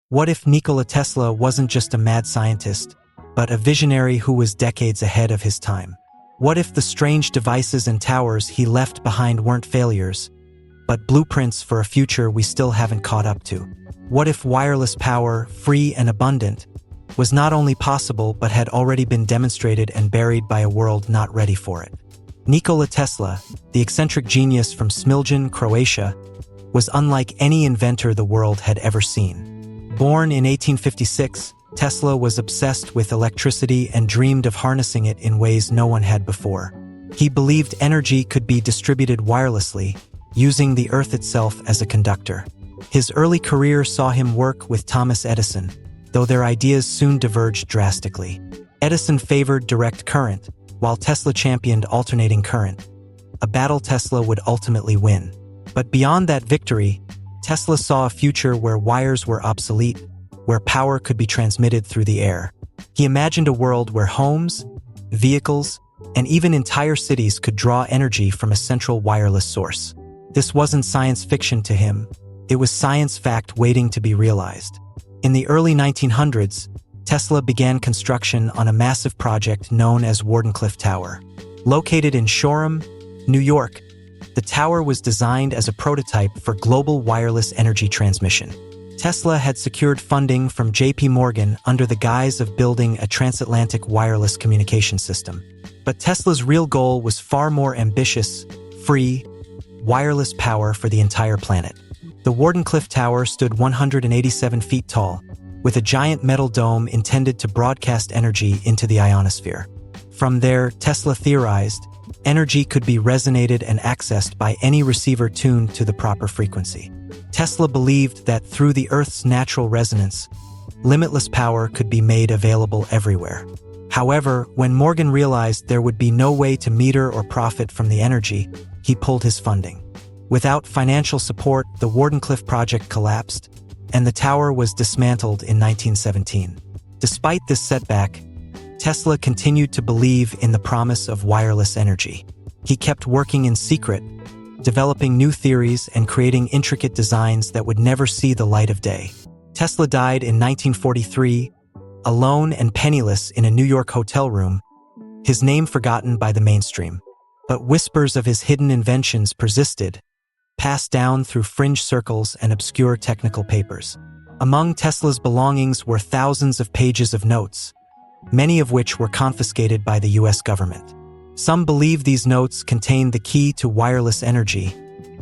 What if Nikola Tesla wasn't just a mad scientist, but a visionary who was decades ahead of his time? What if the strange devices and towers he left behind weren't failures, but blueprints for a future we still haven't caught up to? What if wireless power, free and abundant, was not only possible but had already been demonstrated and buried by a world not ready for it? Nikola Tesla, the eccentric genius from Smiljan, Croatia, was unlike any inventor the world had ever seen. Born in 1856, Tesla was obsessed with electricity and dreamed of harnessing it in ways no one had before. He believed energy could be distributed wirelessly, using the Earth itself as a conductor. His early career saw him work with Thomas Edison, though their ideas soon diverged drastically. Edison favored direct current, while Tesla championed alternating current, a battle Tesla would ultimately win. But beyond that victory, Tesla saw a future where wires were obsolete, where power could be transmitted through the air. He imagined a world where homes, vehicles, and even entire cities could draw energy from a central wireless source. This wasn't science fiction to him, it was science fact waiting to be realized. In the early 1900s, Tesla began construction on a massive project known as Wardenclyffe Tower. Located in Shoreham, New York, the tower was designed as a prototype for global wireless energy transmission. Tesla had secured funding from J.P. Morgan under the guise of building a transatlantic wireless communication system. But Tesla's real goal was far more ambitious: free, wireless power for the entire planet. The Wardenclyffe Tower stood 187 feet tall, with a giant metal dome intended to broadcast energy into the ionosphere. From there, Tesla theorized, energy could be resonated and accessed by any receiver tuned to the proper frequency. Tesla believed that through the Earth's natural resonance, limitless power could be made available everywhere. However, when Morgan realized there would be no way to meter or profit from the energy, he pulled his funding. Without financial support, the Wardenclyffe project collapsed, and the tower was dismantled in 1917. Despite this setback, Tesla continued to believe in the promise of wireless energy. He kept working in secret, developing new theories and creating intricate designs that would never see the light of day. Tesla died in 1943, alone and penniless in a New York hotel room, his name forgotten by the mainstream. But whispers of his hidden inventions persisted, passed down through fringe circles and obscure technical papers. Among Tesla's belongings were thousands of pages of notes, many of which were confiscated by the US government. Some believe these notes contained the key to wireless energy,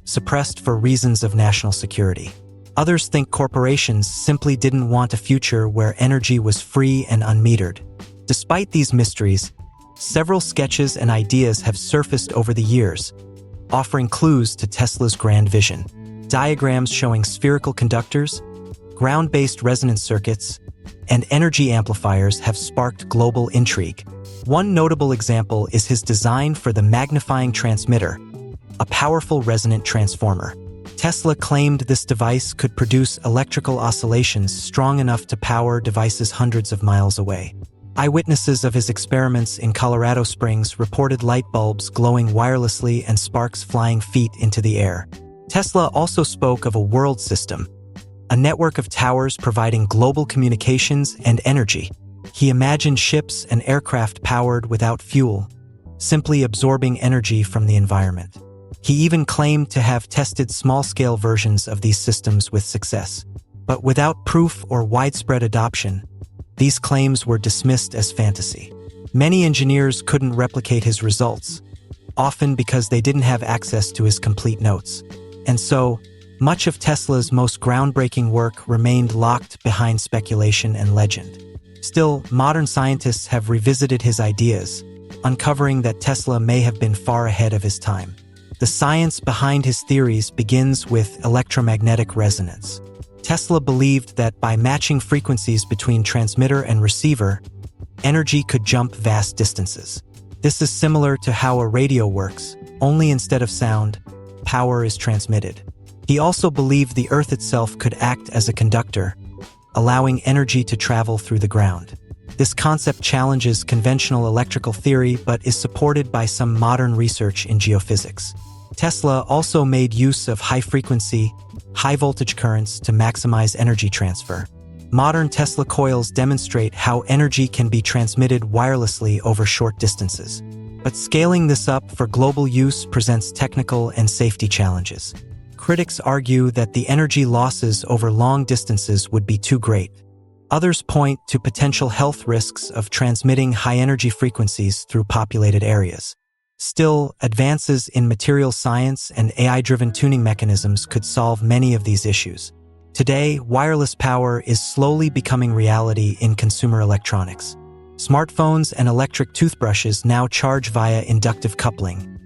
suppressed for reasons of national security. Others think corporations simply didn't want a future where energy was free and unmetered. Despite these mysteries, several sketches and ideas have surfaced over the years, offering clues to Tesla's grand vision. Diagrams showing spherical conductors, ground-based resonance circuits, and energy amplifiers have sparked global intrigue. One notable example is his design for the magnifying transmitter, a powerful resonant transformer. Tesla claimed this device could produce electrical oscillations strong enough to power devices hundreds of miles away. Eyewitnesses of his experiments in Colorado Springs reported light bulbs glowing wirelessly and sparks flying feet into the air. Tesla also spoke of a world system, a network of towers providing global communications and energy. He imagined ships and aircraft powered without fuel, simply absorbing energy from the environment. He even claimed to have tested small-scale versions of these systems with success. But without proof or widespread adoption, these claims were dismissed as fantasy. Many engineers couldn't replicate his results, often because they didn't have access to his complete notes. And so, much of Tesla's most groundbreaking work remained locked behind speculation and legend. Still, modern scientists have revisited his ideas, uncovering that Tesla may have been far ahead of his time. The science behind his theories begins with electromagnetic resonance. Tesla believed that by matching frequencies between transmitter and receiver, energy could jump vast distances. This is similar to how a radio works, only instead of sound, power is transmitted. He also believed the Earth itself could act as a conductor, allowing energy to travel through the ground. This concept challenges conventional electrical theory but is supported by some modern research in geophysics. Tesla also made use of high-frequency, high-voltage currents to maximize energy transfer. Modern Tesla coils demonstrate how energy can be transmitted wirelessly over short distances. But scaling this up for global use presents technical and safety challenges. Critics argue that the energy losses over long distances would be too great. Others point to potential health risks of transmitting high-energy frequencies through populated areas. Still, advances in material science and AI-driven tuning mechanisms could solve many of these issues. Today, wireless power is slowly becoming reality in consumer electronics. Smartphones and electric toothbrushes now charge via inductive coupling,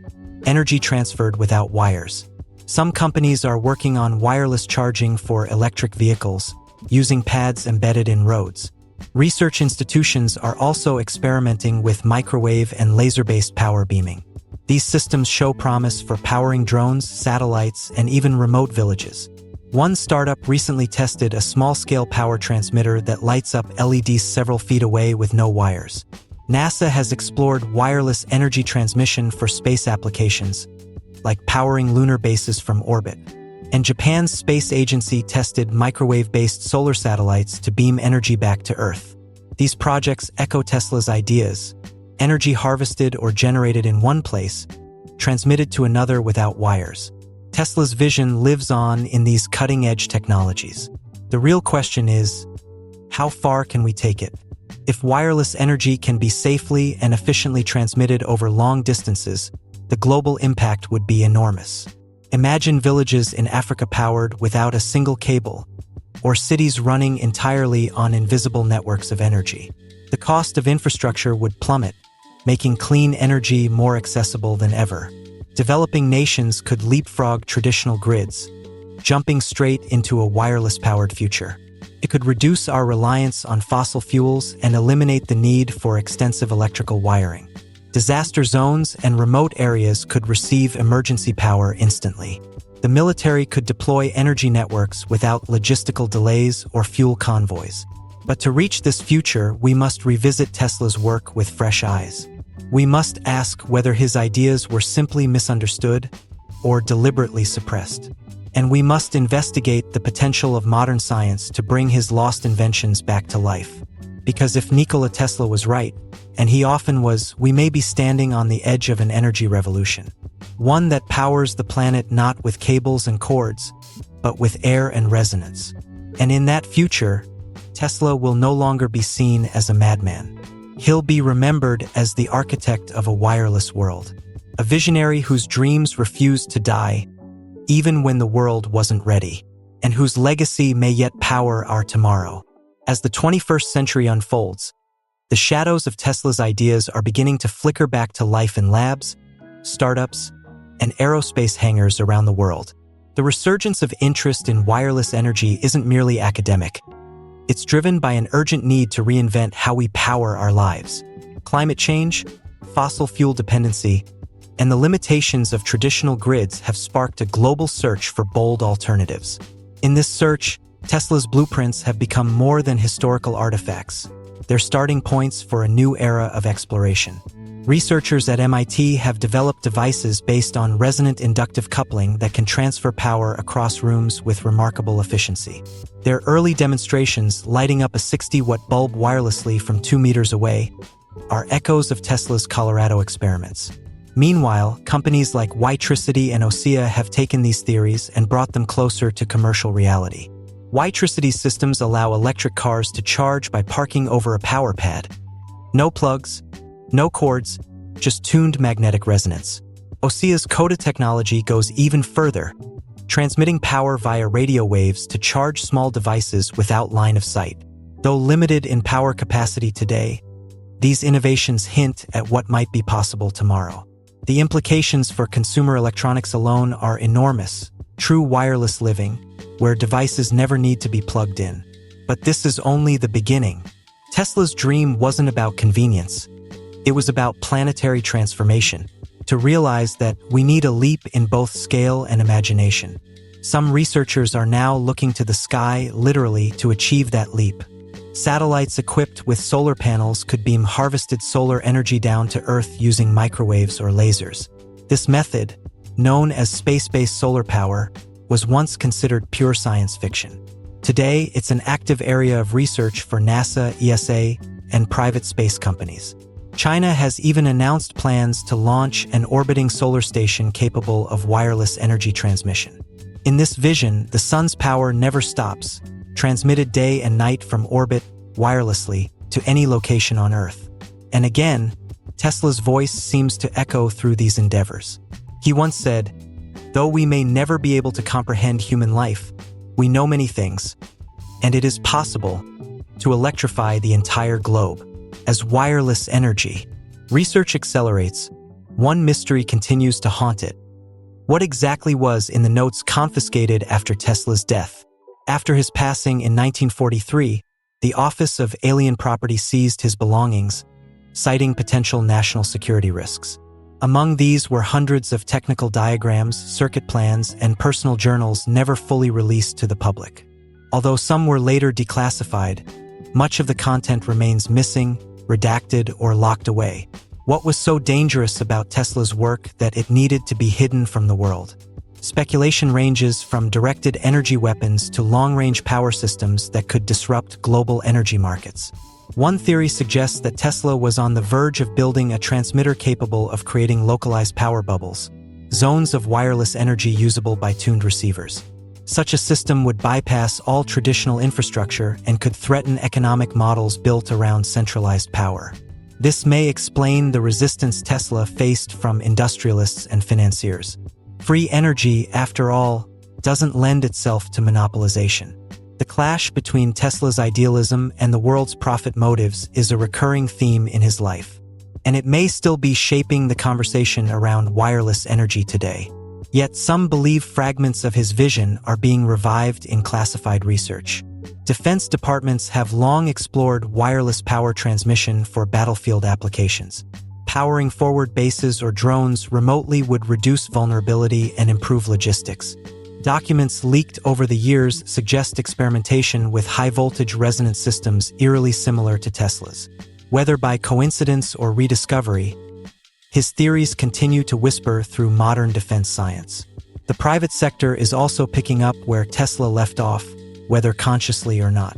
energy transferred without wires. Some companies are working on wireless charging for electric vehicles, using pads embedded in roads. Research institutions are also experimenting with microwave and laser-based power beaming. These systems show promise for powering drones, satellites, and even remote villages. One startup recently tested a small-scale power transmitter that lights up LEDs several feet away with no wires. NASA has explored wireless energy transmission for space applications, like powering lunar bases from orbit. And Japan's space agency tested microwave-based solar satellites to beam energy back to Earth. These projects echo Tesla's ideas: energy harvested or generated in one place, transmitted to another without wires. Tesla's vision lives on in these cutting-edge technologies. The real question is, how far can we take it? If wireless energy can be safely and efficiently transmitted over long distances, the global impact would be enormous. Imagine villages in Africa powered without a single cable, or cities running entirely on invisible networks of energy. The cost of infrastructure would plummet, making clean energy more accessible than ever. Developing nations could leapfrog traditional grids, jumping straight into a wireless-powered future. It could reduce our reliance on fossil fuels and eliminate the need for extensive electrical wiring. Disaster zones and remote areas could receive emergency power instantly. The military could deploy energy networks without logistical delays or fuel convoys. But to reach this future, we must revisit Tesla's work with fresh eyes. We must ask whether his ideas were simply misunderstood or deliberately suppressed. And we must investigate the potential of modern science to bring his lost inventions back to life. Because if Nikola Tesla was right, and he often was, we may be standing on the edge of an energy revolution. One that powers the planet not with cables and cords, but with air and resonance. And in that future, Tesla will no longer be seen as a madman. He'll be remembered as the architect of a wireless world, a visionary whose dreams refused to die, even when the world wasn't ready, and whose legacy may yet power our tomorrow. As the 21st century unfolds, the shadows of Tesla's ideas are beginning to flicker back to life in labs, startups, and aerospace hangars around the world. The resurgence of interest in wireless energy isn't merely academic. It's driven by an urgent need to reinvent how we power our lives. Climate change, fossil fuel dependency, and the limitations of traditional grids have sparked a global search for bold alternatives. In this search, Tesla's blueprints have become more than historical artifacts. They're starting points for a new era of exploration. Researchers at MIT have developed devices based on resonant inductive coupling that can transfer power across rooms with remarkable efficiency. Their early demonstrations, lighting up a 60-watt bulb wirelessly from 2 meters away, are echoes of Tesla's Colorado experiments. Meanwhile, companies like Witricity and Osea have taken these theories and brought them closer to commercial reality. Witricity's systems allow electric cars to charge by parking over a power pad. No plugs, no cords, just tuned magnetic resonance. Osea's CODA technology goes even further, transmitting power via radio waves to charge small devices without line of sight. Though limited in power capacity today, these innovations hint at what might be possible tomorrow. The implications for consumer electronics alone are enormous. True wireless living, where devices never need to be plugged in. But this is only the beginning. Tesla's dream wasn't about convenience. It was about planetary transformation, to realize that we need a leap in both scale and imagination. Some researchers are now looking to the sky, literally, to achieve that leap. Satellites equipped with solar panels could beam harvested solar energy down to Earth using microwaves or lasers. This method, known as space-based solar power, was once considered pure science fiction. Today, it's an active area of research for NASA, ESA, and private space companies. China has even announced plans to launch an orbiting solar station capable of wireless energy transmission. In this vision, the sun's power never stops, transmitted day and night from orbit, wirelessly, to any location on Earth. And again, Tesla's voice seems to echo through these endeavors. He once said, "Though we may never be able to comprehend human life, we know many things, and it is possible to electrify the entire globe." As wireless energy research accelerates, one mystery continues to haunt it. What exactly was in the notes confiscated after Tesla's death? After his passing in 1943, the Office of Alien Property seized his belongings, citing potential national security risks. Among these were hundreds of technical diagrams, circuit plans, and personal journals never fully released to the public. Although some were later declassified, much of the content remains missing, redacted, or locked away. What was so dangerous about Tesla's work that it needed to be hidden from the world? Speculation ranges from directed energy weapons to long-range power systems that could disrupt global energy markets. One theory suggests that Tesla was on the verge of building a transmitter capable of creating localized power bubbles, zones of wireless energy usable by tuned receivers. Such a system would bypass all traditional infrastructure and could threaten economic models built around centralized power. This may explain the resistance Tesla faced from industrialists and financiers. Free energy, after all, doesn't lend itself to monopolization. The clash between Tesla's idealism and the world's profit motives is a recurring theme in his life, and it may still be shaping the conversation around wireless energy today. Yet some believe fragments of his vision are being revived in classified research. Defense departments have long explored wireless power transmission for battlefield applications. Powering forward bases or drones remotely would reduce vulnerability and improve logistics. Documents leaked over the years suggest experimentation with high-voltage resonance systems eerily similar to Tesla's. Whether by coincidence or rediscovery, his theories continue to whisper through modern defense science. The private sector is also picking up where Tesla left off, whether consciously or not.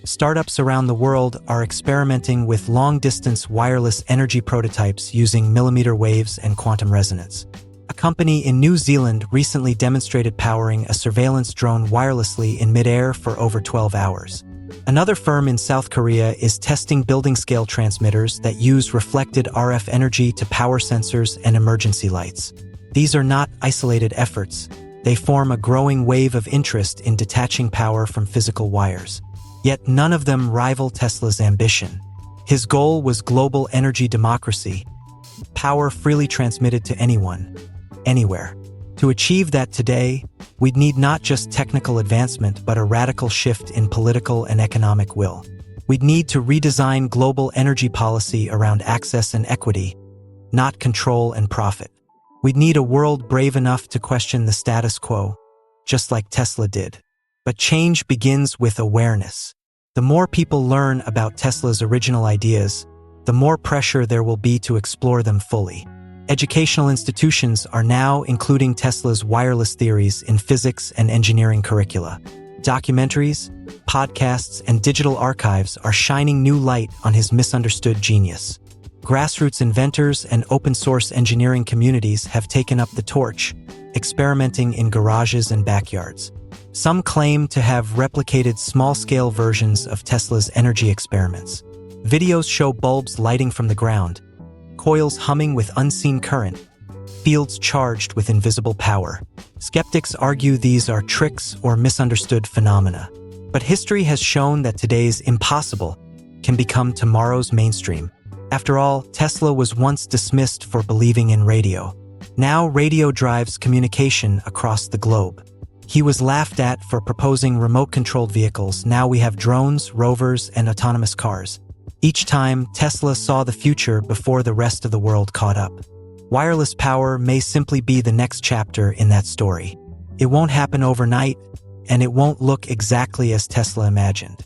Startups around the world are experimenting with long-distance wireless energy prototypes using millimeter waves and quantum resonance. A company in New Zealand recently demonstrated powering a surveillance drone wirelessly in midair for over 12 hours. Another firm in South Korea is testing building-scale transmitters that use reflected RF energy to power sensors and emergency lights. These are not isolated efforts. They form a growing wave of interest in detaching power from physical wires. Yet none of them rival Tesla's ambition. His goal was global energy democracy, power freely transmitted to anyone, anywhere. To achieve that today, we'd need not just technical advancement but a radical shift in political and economic will. We'd need to redesign global energy policy around access and equity, not control and profit. We'd need a world brave enough to question the status quo, just like Tesla did. But change begins with awareness. The more people learn about Tesla's original ideas, the more pressure there will be to explore them fully. Educational institutions are now including Tesla's wireless theories in physics and engineering curricula. Documentaries, podcasts, and digital archives are shining new light on his misunderstood genius. Grassroots inventors and open-source engineering communities have taken up the torch, experimenting in garages and backyards. Some claim to have replicated small-scale versions of Tesla's energy experiments. Videos show bulbs lighting from the ground, coils humming with unseen current, fields charged with invisible power. Skeptics argue these are tricks or misunderstood phenomena. But history has shown that today's impossible can become tomorrow's mainstream. After all, Tesla was once dismissed for believing in radio. Now radio drives communication across the globe. He was laughed at for proposing remote-controlled vehicles. Now we have drones, rovers, and autonomous cars. Each time, Tesla saw the future before the rest of the world caught up. Wireless power may simply be the next chapter in that story. It won't happen overnight, and it won't look exactly as Tesla imagined.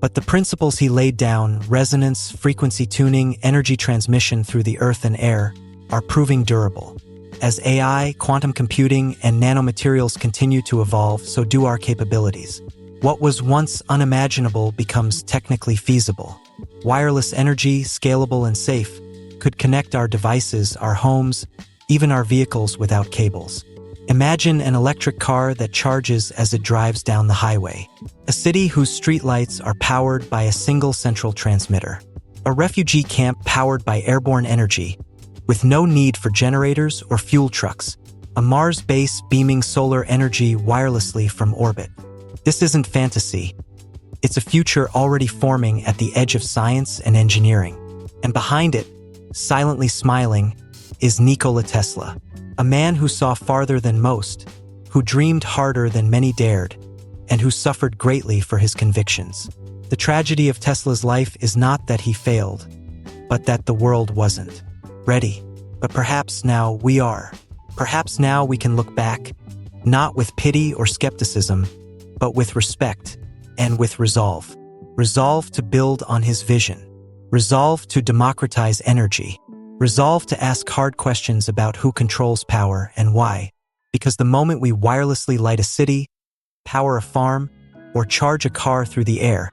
But the principles he laid down, resonance, frequency tuning, energy transmission through the earth and air, are proving durable. As AI, quantum computing, and nanomaterials continue to evolve, so do our capabilities. What was once unimaginable becomes technically feasible. Wireless energy, scalable and safe, could connect our devices, our homes, even our vehicles without cables. Imagine an electric car that charges as it drives down the highway. A city whose streetlights are powered by a single central transmitter. A refugee camp powered by airborne energy, with no need for generators or fuel trucks. A Mars base beaming solar energy wirelessly from orbit. This isn't fantasy. It's a future already forming at the edge of science and engineering. And behind it, silently smiling, is Nikola Tesla. A man who saw farther than most, who dreamed harder than many dared, and who suffered greatly for his convictions. The tragedy of Tesla's life is not that he failed, but that the world wasn't ready. But perhaps now we are. Perhaps now we can look back, not with pity or skepticism, but with respect and with resolve. Resolve to build on his vision. Resolve to democratize energy. Resolve to ask hard questions about who controls power and why. Because the moment we wirelessly light a city, power a farm, or charge a car through the air,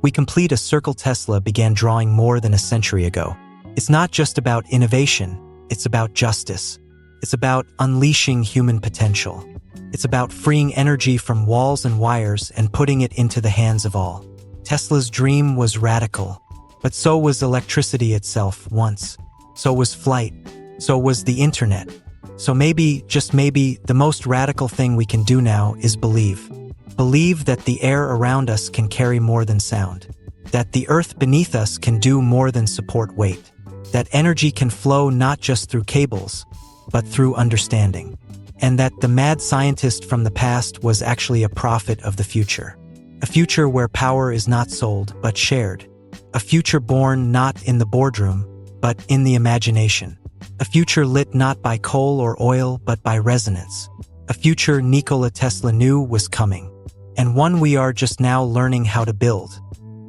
we complete a circle Tesla began drawing more than a century ago. It's not just about innovation, it's about justice. It's about unleashing human potential. It's about freeing energy from walls and wires and putting it into the hands of all. Tesla's dream was radical, but so was electricity itself once. So was flight. So was the internet. So maybe, just maybe, the most radical thing we can do now is believe. Believe that the air around us can carry more than sound. That the earth beneath us can do more than support weight. That energy can flow not just through cables, but through understanding. And that the mad scientist from the past was actually a prophet of the future. A future where power is not sold, but shared. A future born not in the boardroom, but in the imagination. A future lit not by coal or oil, but by resonance. A future Nikola Tesla knew was coming. And one we are just now learning how to build.